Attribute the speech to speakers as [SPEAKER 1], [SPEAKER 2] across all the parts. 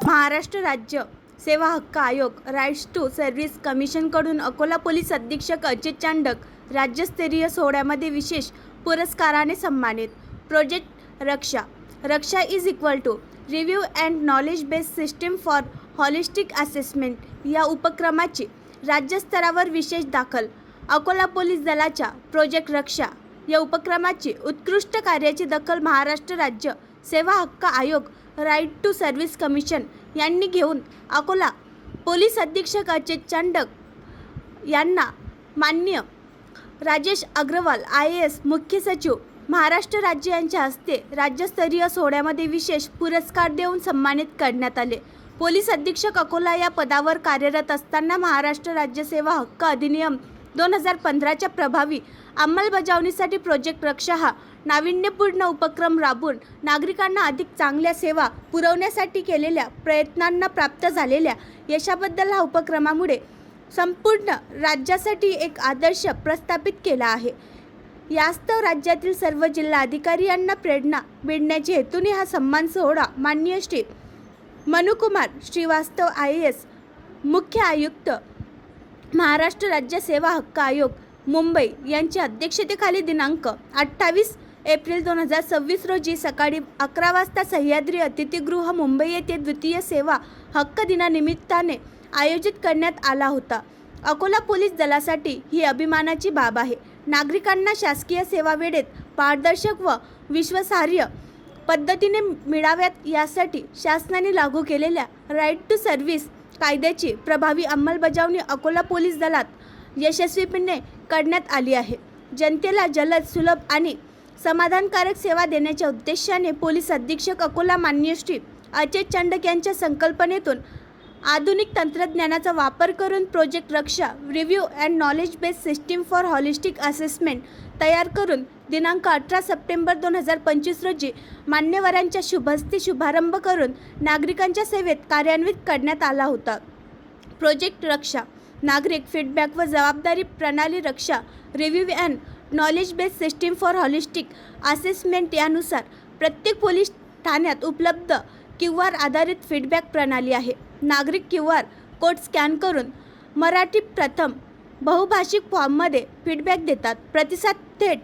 [SPEAKER 1] महाराष्ट्र राज्य सेवा हक्क आयोग राईट्स टू सर्व्हिस कमिशनकडून अकोला पोलीस अधीक्षक अजय चांडक राज्यस्तरीय सोहळ्यामध्ये विशेष पुरस्काराने सन्मानित. Project Raksha Raksha is equal to review and knowledge based system for holistic assessment या उपक्रमाची राज्यस्तरावर विशेष दाखल. अकोला पोलीस दलाच्या प्रोजेक्ट रक्षा या उपक्रमाची उत्कृष्ट कार्याची दखल महाराष्ट्र राज्य सेवा हक्क आयोग राईट टू सर्व्हिस कमिशन यांनी घेऊन अकोला पोलीस अधीक्षक अजय चांडक यांना माननीय राजेश अग्रवाल IAS मुख्य सचिव महाराष्ट्र राज्य यांच्या हस्ते राज्यस्तरीय सोहळ्यामध्ये विशेष पुरस्कार देऊन सन्मानित करण्यात आले. पोलीस अधीक्षक अकोला या पदावर कार्यरत असताना महाराष्ट्र राज्य सेवा हक्क अधिनियम 2015च्या प्रभावी अंमलबजावणीसाठी प्रोजेक्ट रक्षा हा नाविन्यपूर्ण उपक्रम राबवून नागरिकांना अधिक चांगल्या सेवा पुरवण्यासाठी केलेल्या प्रयत्नांना प्राप्त झालेल्या यशाबद्दल हा उपक्रमामुळे संपूर्ण राज्यासाठी एक आदर्श प्रस्थापित केला आहे. यास्तव राज्यातील सर्व जिल्हा अधिकारी यांना प्रेरणा मिळण्याच्या हेतूने हा सन्मान सोहळा माननीय श्री मनुकुमार श्रीवास्तव IAS मुख्य आयुक्त महाराष्ट्र राज्य सेवा हक्क आयोग मुंबई यांच्या अध्यक्षतेखाली दिनांक 28 एप्रिल 2026 रोजी सकाळी 11 वाजता सह्याद्री अतिथीगृह मुंबई येथे द्वितीय सेवा हक्क दिनानिमित्ताने आयोजित करण्यात आला होता. अकोला पोलीस दलासाठी ही अभिमानाची बाब आहे. नागरिकांना शासकीय सेवा वेळेत पारदर्शक व विश्वासार्ह पद्धतीने मिळाव्यात यासाठी शासनाने लागू केलेल्या राईट टू सर्व्हिस कायद्याची प्रभावी अंमलबजावणी अकोला पोलीस दलात यशस्वीपणे करण्यात आली आहे. जनतेला जलद, सुलभ आणि समाधानकारक सेवा देण्याच्या उद्देशाने पोलीस अधीक्षक अकोला माननीय श्री अजय चांडक यांच्या संकल्पनेतून आधुनिक तंत्रज्ञानाचा वापर करून project Raksha review and knowledge based system for holistic assessment तयार करून दिनांक 18 सप्टेंबर 2025 रोजी मान्यवरांच्या शुभहस्ते शुभारंभ करून नागरिकांच्या सेवेत कार्यान्वित करण्यात आला होता. प्रोजेक्ट रक्षा नागरिक फीडबॅक व जबाबदारी प्रणाली Raksha review and knowledge based system for holistic assessment यानुसार प्रत्येक पोलीस ठाण्यात उपलब्ध QR आधारित फीडबॅक प्रणाली आहे. नागरिक QR कोड स्कॅन करून मराठी प्रथम बहुभाषिक फॉर्ममध्ये फीडबॅक देतात. प्रतिसाद थेट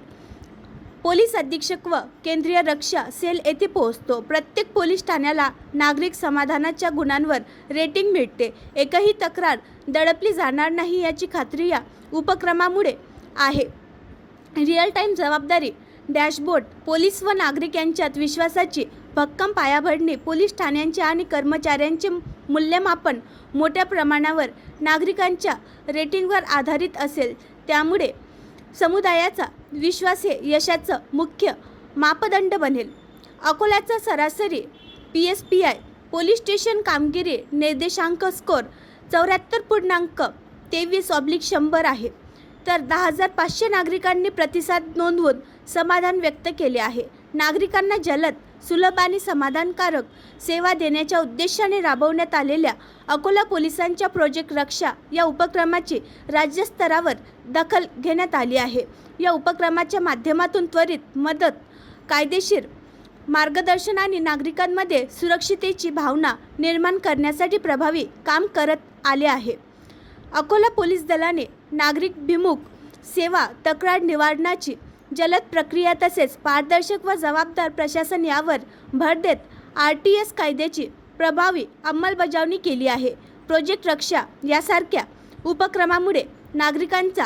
[SPEAKER 1] पोलीस अधीक्षक व केंद्रीय रक्षा सेल येथे पोहोचतो. प्रत्येक पोलीस ठाण्याला नागरिक समाधानाच्या गुणांवर रेटिंग मिळते. एकही तक्रार दडपली जाणार नाही याची खात्री या उपक्रमामुळे आहे. रिअल टाईम जबाबदारी डॅशबोर्ड पोलीस व नागरिक यांच्यात विश्वासाची भक्कम पायाभरणी पोलीस ठाण्यांचे आणि कर्मचाऱ्यांचे मूल्यमापन मोठ्या प्रमाणावर नागरिकांच्या रेटिंगवर आधारित असेल. त्यामुळे समुदायाचा विश्वास हे यशाचं मुख्य मापदंड बनेल. अकोल्याचा सरासरी PSPI पोलीस स्टेशन कामगिरी निर्देशांक स्कोर 74.23/100 आहे. तर 10,500 नागरिकांनी प्रतिसाद नोंदवून समाधान व्यक्त केले आहे. नागरिकांना जलद, सुलभ आणि समाधानकारक सेवा देण्याच्या उद्देशाने राबवण्यात आलेल्या अकोला पोलिसांच्या प्रोजेक्ट रक्षा या उपक्रमाची राज्यस्तरावर दखल घेण्यात आली आहे. या उपक्रमाच्या माध्यमातून त्वरित मदत, कायदेशीर मार्गदर्शन आणि नागरिकांमध्ये सुरक्षिततेची भावना निर्माण करण्यासाठी प्रभावी काम करत आले आहे. अकोला पोलीस दलाने नागरिकभिमुख सेवा, तक्रार निवारणाची जलद प्रक्रिया तसेच पारदर्शक व जबाबदार प्रशासन यावर भर देत RTS कायद्याची प्रभावी अंमलबजावणी केली आहे. प्रोजेक्ट रक्षा यासारख्या उपक्रमामुळे नागरिकांचा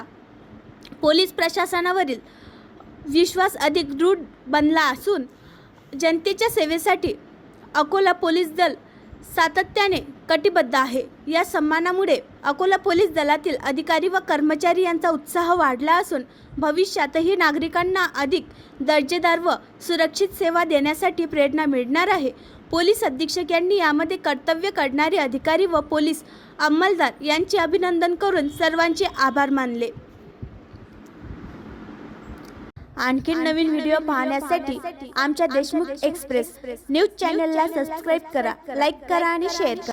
[SPEAKER 1] पोलीस प्रशासनावरील विश्वास अधिक दृढ बनला असून जनतेच्या सेवेसाठी अकोला पोलीस दल सातत्याने कटिबद्ध आहे. या सन्मानामुळे अकोला पोलीस दलातील अधिकारी व कर्मचारी यांचा उत्साह वाढला असून भविष्यातही नागरिकांना अधिक दर्जेदार व सुरक्षित सेवा देण्यासाठी प्रेरणा मिळणार आहे. पोलीस अधीक्षक यांनी यामध्ये कर्तव्य करणारे अधिकारी व पोलीस अंमलदार यांचे अभिनंदन करून सर्वांचे आभार मानले. आणखी नवीन व्हिडिओ पाहण्यासाठी आमच्या देशमुख एक्सप्रेस न्यूज चॅनलला सबस्क्राईब करा, लाईक करा आणि शेअर करा.